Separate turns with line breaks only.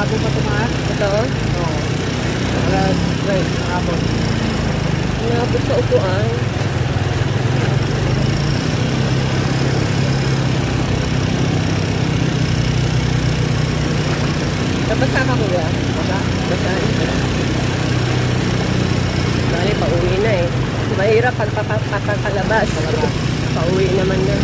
bago pa tumaas.
Ito?
Oo. Alas 3, hapon.
Nabot sa upuan. Nabasa ka kuya? Basa. Bali, pauwi na eh. Mahirap pag papakalabas. Pauwi naman na.